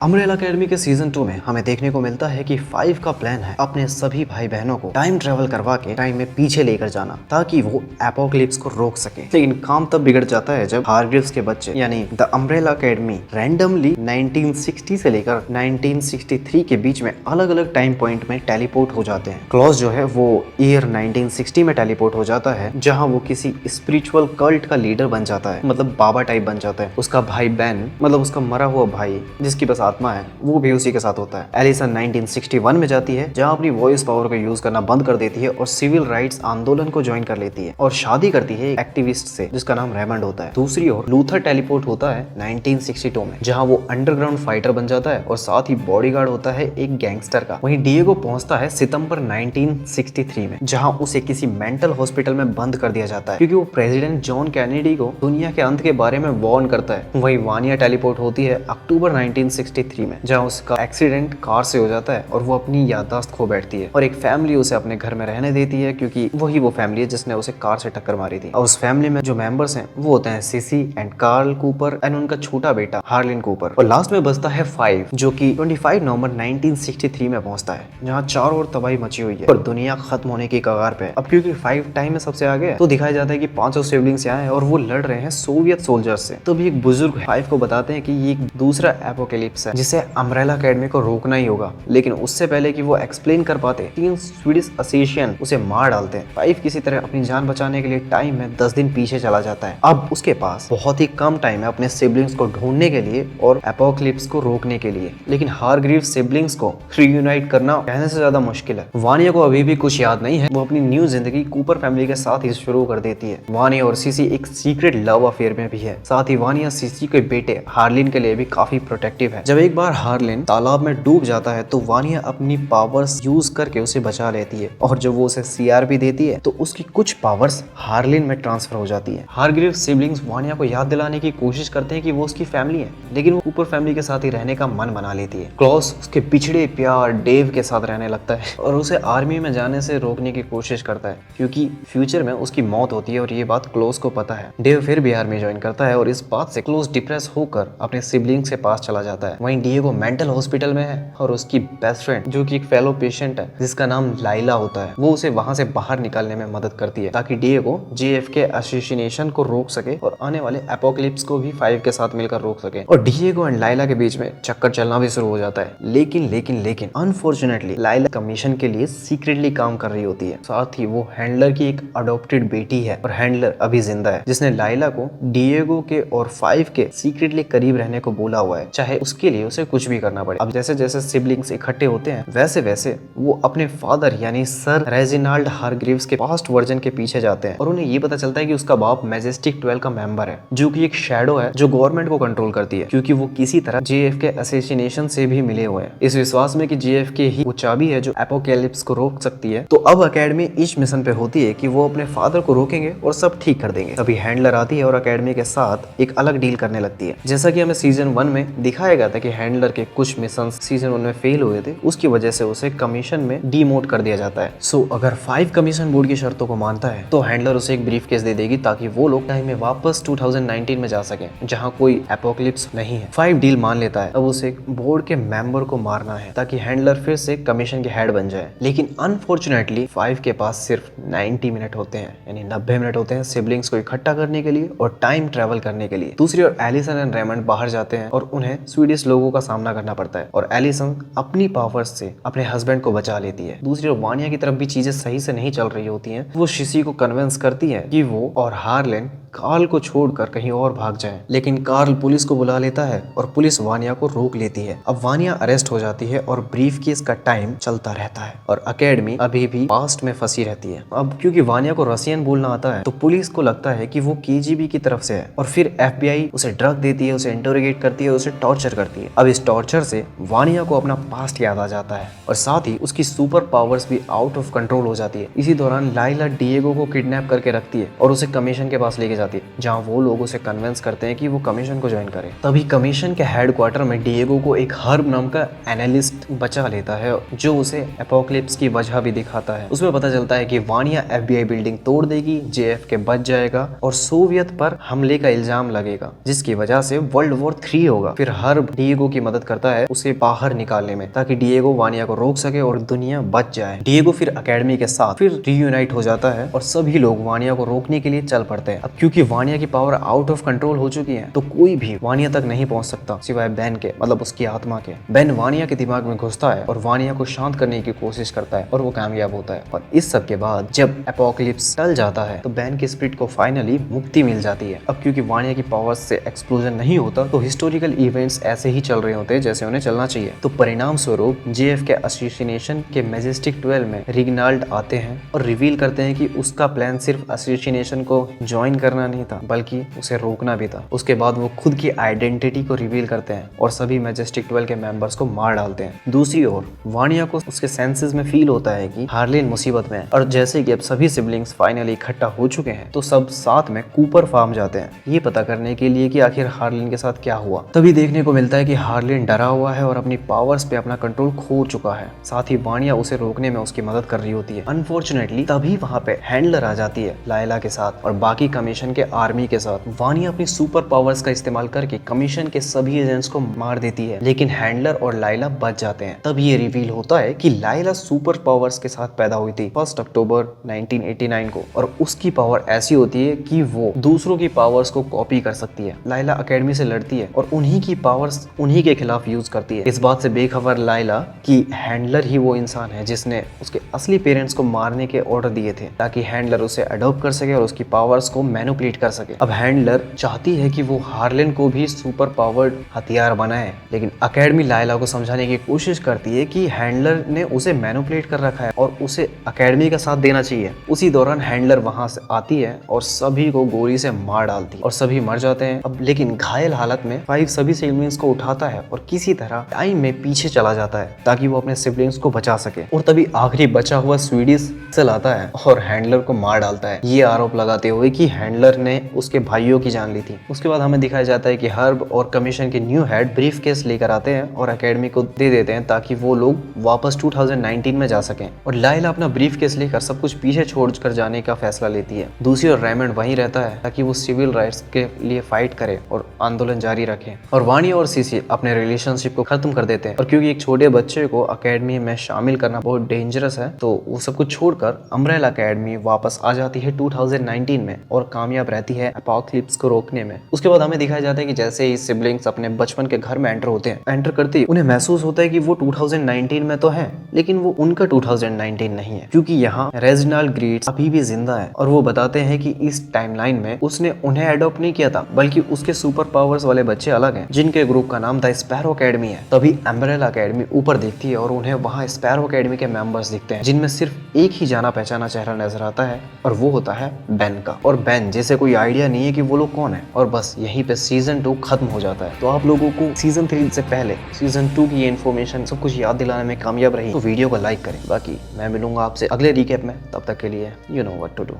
Umbrella academy के season 2 में हमें देखने को मिलता है कि 5 का प्लान है अपने सभी भाई बहनों को टाइम ट्रेवल करवा के टाइम में पीछे लेकर जाना ताकि वो एपोक्लिप्स को रोक सके। लेकिन काम तब बिगड़ जाता है जब हारग्रीव्स के बच्चे यानी द अम्ब्रेला अकेडमी रैंडमली 1960 से लेकर 1963 के बीच में अलग अलग टाइम पॉइंट में टेलीपोर्ट हो जाते हैं। क्लॉज जो है वो ईयर 1960 में टेलीपोर्ट हो जाता है जहाँ वो किसी स्पिरिचुअल कल्ट का लीडर बन जाता है, मतलब बाबा टाइप बन जाता है। उसका भाई बेन, मतलब उसका मरा हुआ भाई जिसकी बस आत्मा है, वो भी उसी के साथ होता है। एलिसन 1961 में जाती है जहां अपनी वॉइस पावर को यूज करना बंद कर देती है और सिविल राइट्स आंदोलन को ज्वाइन कर लेती है और शादी करती है एक एक्टिविस्ट से जिसका नाम रेमंड होता है। दूसरी ओर लूथर टेलीपोर्ट होता है 1962 में जहां वो अंडरग्राउंड फाइटर बन जाता है और साथ ही बॉडीगार्ड होता है एक गैंगस्टर का। वहीं डिएगो पहुंचता है सितंबर 1963 में जहां उसे किसी मेंटल हॉस्पिटल में बंद कर दिया जाता है क्योंकि वो प्रेसिडेंट जॉन कैनेडी को दुनिया के अंत के बारे में वार्न करता है। वहीं वानिया टेलीपोर्ट होती है अक्टूबर 1963 में जहां उसका एक्सीडेंट कार से हो जाता है और वो अपनी याददाश्त खो बैठती है और एक फैमिली उसे अपने घर में रहने देती है क्योंकि वही वो फैमिली है जिसने उसे कार से टक्कर मारी थी। और उस फैमिली में जो मेंबर्स हैं वो होते हैं Cissy and Carl Cooper and उनका छोटा बेटा हार्लिन कूपर। और लास्ट में बचता है 5 जो कि 25 नवंबर 1963 में पहुंचता है जहां चारों ओर तबाही मची हुई है और दुनिया खत्म होने की कगार पे है। अब क्योंकि 5 टाइम में सबसे आगे है तो दिखाया जाता है कि 5 सिबलिंग्स यहाँ हैं और वो लड़ रहे हैं सोवियत सोल्जर्स से। तो भी एक बुजुर्ग 5 को बताते हैं कि ये एक दूसरा एपोकेलिप्स है जिसे अम्ब्रेला अकेडमी को रोकना ही होगा, लेकिन उससे पहले कि वो एक्सप्लेन कर पाते 3 स्वीडिश असिशियन उसे मार डालते हैं। 5 किसी तरह अपनी जान बचाने के लिए टाइम में 10 दिन पीछे चला जाता है। अब उसके पास बहुत ही कम टाइम है अपने सिबलिंग्स को ढूंढने के लिए और एपोक्लिप्स को रोकने के लिए, लेकिन हारग्रीव सिबलिंग्स को रीयूनाइट करना कहने से ज्यादा मुश्किल है। वानिया को अभी भी कुछ याद नहीं है, वो अपनी न्यू जिंदगी कूपर फैमिली के साथ ही शुरू कर देती है। वानिया और सीसी एक सीक्रेट लव अफेयर में भी है। साथ ही वानिया सीसी के बेटे हार्लिन के लिए भी काफी प्रोटेक्टिव है। जब एक बार हार्लिन तालाब में डूब जाता है तो वानिया अपनी पावर्स यूज करके उसे बचा लेती है और जब वो उसे सीआर भी देती है तो उसकी कुछ पावर्स हार्लिन में ट्रांसफर हो जाती है। हारग्रीव सिबलिंग्स वानिया को याद दिलाने की कोशिश करते हैं कि वो उसकी फैमिली है, लेकिन वो कूपर फैमिली के साथ ही रहने का मन बना लेती है। क्लॉस उसके पिछड़े प्यार डेव के साथ रहने लगता है और उसे आर्मी में जाने से रोकने की कोशिश करता है क्योंकि फ्यूचर में उसकी मौत होती है और ये बात क्लोज को पता है। डेव फिर भी आर्मी ज्वाइन करता है और इस बात से क्लोज डिप्रेस होकर अपने सिबलिंग्स के पास चला जाता है। वहीं डिएगो मेंटल हॉस्पिटल में है और उसकी बेस्ट फ्रेंड जो कि एक फेलो पेशेंट है जिसका नाम लाइला होता है, वो उसे वहां से बाहर निकालने में मदद करती है ताकि डिएगो जेएफके असोसिएशन को रोक सके और आने वाले एपोक्लिप्स को भी 5 के साथ मिलकर रोक सके। और डिएगो एंड लाइला के बीच में चक्कर चलना भी शुरू हो जाता है, लेकिन अनफॉर्चुनेटली लाइला कमीशन के लिए सीक्रेटली काम कर रही होती है। साथ ही वो हैंडलर की एक अडॉप्टेड बेटी है और हैंडलर अभी जिंदा है जिसने लाइला को डिएगो के और 5 के सीक्रेटली करीब रहने को बोला हुआ है, चाहे उसके लिए उसे कुछ भी करना पड़े। अब जैसे जैसे सिबलिंग्स इकट्ठे होते हैं वैसे वैसे वो अपने फादर यानी सर रेजिनाल्ड हारग्रीव्स के पास्ट वर्जन के पीछे जाते हैं और उन्हें ये पता चलता है कि उसका बाप मैजेस्टिक 12 का मेंबर है जो कि एक शैडो है जो गवर्नमेंट को कंट्रोल करती है क्योंकि वो किसी तरह जेएफके असोसिएशन से भी मिले हुए हैं, इस विश्वास में कि जेएफके ही वो चाबी है जो एपोकैलिप्स को रोक सकती है। तो अब अकेडमी इस मिशन पे होती है कि वो अपने फादर को रोकेंगे और सब ठीक कर देंगे। तभी हैंडलर आती है और अकेडमी के साथ एक अलग डील करने लगती है। जैसा कि हमें सीजन 1 में दिखाया गया था कि हैंडलर के कुछ मिशन सीजन 1 में फेल हुए थे, उसकी वजह से उसे कमीशन में डीमोट कर दिया जाता है। सो अगर 5 कमीशन बोर्ड की शर्तों को मानता है तो हैंडलर उसे एक ब्रीफ केस दे देगी ताकि वो लोग टाइम में वापस 2019 में जा सके जहां कोई एपोक्लिप्स नहीं है। 5 डील मान लेता है। अब उसे बोर्ड के मेंबर को मारना है ताकि हैंडलर फिर से कमीशन के हेड बन जाए, लेकिन अनफॉर्चुनेटली 5 के पास सिर्फ 90 मिनट होते हैं, यानी 90 मिनट होते हैं सिबलिंग्स को इकट्ठा करने के लिए और टाइम ट्रेवल करने के लिए। दूसरी ओर एलिसन एंड रेमंड बाहर जाते हैं और उन्हें स्वीडिश लोगों का सामना करना पड़ता है और एलिसन अपनी पावर्स से अपने हस्बैंड को बचा लेती है। दूसरी ओर वानिया की तरफ भी चीजें सही से नहीं चल रही होती हैं। वो शिशी को कन्विंस करती है कि वो और हार्लिन कार्ल को छोड़कर कहीं और भाग जाएं, लेकिन कार्ल पुलिस को बुला लेता है और पुलिस वानिया को रोक लेती है। अब वानिया अरेस्ट हो जाती है और ब्रीफ केस का टाइम चलता रहता है और अकेडमी अभी भी पास्ट में फंसी रहती है। अब क्योंकि वानिया को रसियन बोलना आता है तो पुलिस को लगता है कि वो केजीबी की तरफ से है और फिर एफबीआई उसे ड्रग देती है, उसे इंटरोगेट करती है, उसे टॉर्चर करती है। अब इस टॉर्चर से वानिया को अपना पास्ट याद आ जाता है और साथ ही उसकी सुपर पावर्स भी आउट ऑफ कंट्रोल हो जाती है। इसी दौरान लाइला डिएगो को किडनैप करके रखती है और उसे कमीशन के पास लेके जाती है, जहाँ वो लोग उसे कन्विंस करते हैं कि वो कमीशन को ज्वाइन करे। तभी कमीशन के हेडक्वार्टर में डिएगो को एक हर्ब नाम का एनालिस्ट बचा लेता है, जो उसे एपोक्लिप्स की वजह भी दिखाता है। उसमें पता चलता है कि वानिया FBI बिल्डिंग तोड़ देगी, JFK बच जाएगा और सोवियत पर हमले का इल्जाम लगेगा, जिसकी वजह से वर्ल्ड वॉर 3 होगा। फिर हर्ब डिएगो की मदद करता है उसे बाहर निकालने में, ताकि डिएगो वानिया को रोक सके और दुनिया बच जाए। डिएगो फिर अकेडमी के साथ फिर रीयूनाइट हो जाता है और सभी लोग वानिया को रोकने के लिए चल पड़ते हैं। अब क्योंकि वानिया की पावर आउट ऑफ कंट्रोल हो चुकी है, तो कोई भी वानिया तक नहीं पहुंच सकता सिवाय बेन के, मतलब उसकी आत्मा के। बेन वानिया के दिमाग में घुसता है और वानिया को शांत करने की कोशिश करता है और वो कामयाब होता है। और इस सब के बाद जब एपोक्लिप्स टल जाता है तो बेन के स्पिरिट को फाइनली मुक्ति मिल जाती है। अब क्योंकि वानिया की पावर्स से एक्सप्लोजन नहीं होता, तो हिस्टोरिकल इवेंट्स ऐसे ही चल रहे होते हैं जैसे उन्हें चलना चाहिए। तो परिणाम स्वरूप JFK असोसिएशन के मैजेस्टिक 12 में रिग्नाल्ड आते हैं और रिवील करते हैं कि उसका प्लान सिर्फ असोसिएशन को ज्वाइन करना नहीं था, बल्कि उसे रोकना भी था। उसके बाद वो खुद की आइडेंटिटी को रिवील करते हैं और सभी मैजेस्टिक 12 के मेंबर्स को मार डालते हैं। दूसरी ओर वानिया को उसके सेंसेस में फील होता है कि हार्लिन मुसीबत में है, और जैसे कि अब सभी सिबलिंग्स फाइनली इकट्ठा हो चुके हैं, तो सब साथ में कूपर फार्म जाते हैं, ये पता करने के लिए कि आखिर हार्लिन के साथ क्या हुआ। तभी देखने को मिलता है कि हार्लिन डरा हुआ है और अपनी पावर्स पे अपना कंट्रोल खो चुका है। साथ ही वानिया उसे रोकने में उसकी मदद कर रही होती है। अनफॉर्चुनेटली तभी वहाँ पे हैंडलर आ जाती है लायला के साथ और बाकी कमीशन के आर्मी के साथ। वानिया अपनी सुपर पावर्स का इस्तेमाल करके कमीशन के सभी एजेंट्स को मार देती है, लेकिन हैंडलर और लायला बच जाते हैं। तब ये रिवील होता है कि लायला सुपर पावर्स के साथ पैदा हुई थी 1 अक्टूबर 1989 को, और उसकी पावर ऐसी होती है कि वो दूसरों की पावर्स को कॉपी कर सकती है। लायला अकेडमी से लड़ती है और उन्हीं की पावर्स उन्हीं के खिलाफ यूज करती है। इस बात से बेखबर लायला कि हैंडलर ही वो इंसान है जिसने उसके असली पेरेंट्स को मारने के ऑर्डर दिए थे, ताकि हैंडलर उसे अडॉप्ट कर सके और उसकी पावर्स को मैनिपुलेट कर सके। अब हैंडलर चाहती है कि वो हार्लिन को भी सुपर पावर्ड हथियार बनाए, लेकिन अकेडमी लायला को समझाने की कोशिश करती है कि हैंडलर ने उसे मैनिपुलेट कर रखा है और उसे अकेडमी का साथ देना चाहिए। उसी दौरान हैंडलर वहां से आती है और सभी को गोली से मार डालती है और सभी मर जाते हैं। अब लेकिन घायल हालत में 5 सभी सिबलिंग्स को उठाता है और किसी तरह टाइम में पीछे चला जाता है ताकि वो अपने सिबलिंग्स को बचा सके। और तभी आखिरी बचा हुआ स्वीडिश सेल आता है और हैंडलर को मार डालता है, ये आरोप लगाते हुए कि हैंडलर ने उसके भाइयों की जान ली थी। उसके बाद हमें दिखाया जाता है कि हर्ब और कमीशन के न्यू हेड ब्रीफ केस लेकर आते हैं और अकेडमी को दे देते हैं ताकि वो लोग वापस 2019 में जा सकें। और लायला अपना ब्रीफ केस लेकर सब कुछ पीछे छोड़कर जाने का फैसला लेती है। दूसरी ओर रेमंड वहीं रहता है ताकि वो सिविल राइट्स के लिए फाइट करे और आंदोलन जारी रखे। और वानी और सीसी अपने रिलेशनशिप को खत्म कर देते हैं, और क्योंकि एक छोटे बच्चे को अकेडमी में शामिल करना बहुत डेंजरस है, तो वो सब कुछ छोड़कर अम्ब्रेला अकेडमी वापस आ जाती है 2019 में और कामयाब रहती है एपोक्लिप्स को रोकने में। उसके बाद हमें दिखाया जाता है कि जैसे ही सिबलिंग्स अपने बचपन के घर में एंटर होते हैं, एंटर करते ही उन्हें महसूस होता है कि वो 2019 में तो है, लेकिन वो उनका 2019 नहीं है, क्योंकि यहाँ रेजिनाल्ड ग्रीट्स अभी भी जिंदा है। और वो बताते हैं कि इस टाइमलाइन में उसने उन्हें अडॉप्ट नहीं किया था, बल्कि उसके सुपर पावर्स वाले बच्चे अलग हैं, जिनके ग्रुप का नाम द स्पैरो अकेडमी है। तभी अम्ब्रेला अकेडमी ऊपर दिखती है और उन्हें वहाँ स्पैरो अकेडमी के मेंबर्स दिखते हैं, जिनमें सिर्फ एक ही जाना पहचाना चेहरा नजर आता है, और वो होता है बेन का। और बेन जिसे कोई आइडिया नहीं है कि वो लोग कौन है। और बस यहीं पे सीजन 2 खत्म हो जाता है। तो आप लोगों को सीजन 3 से पहले सीजन 2 की इन्फॉर्मेशन सब कुछ याद दिलाने में कामयाब रही तो वीडियो को लाइक करें। बाकी मैं मिलूंगा आपसे अगले रिकैप में, तब तक के लिए you know what to do.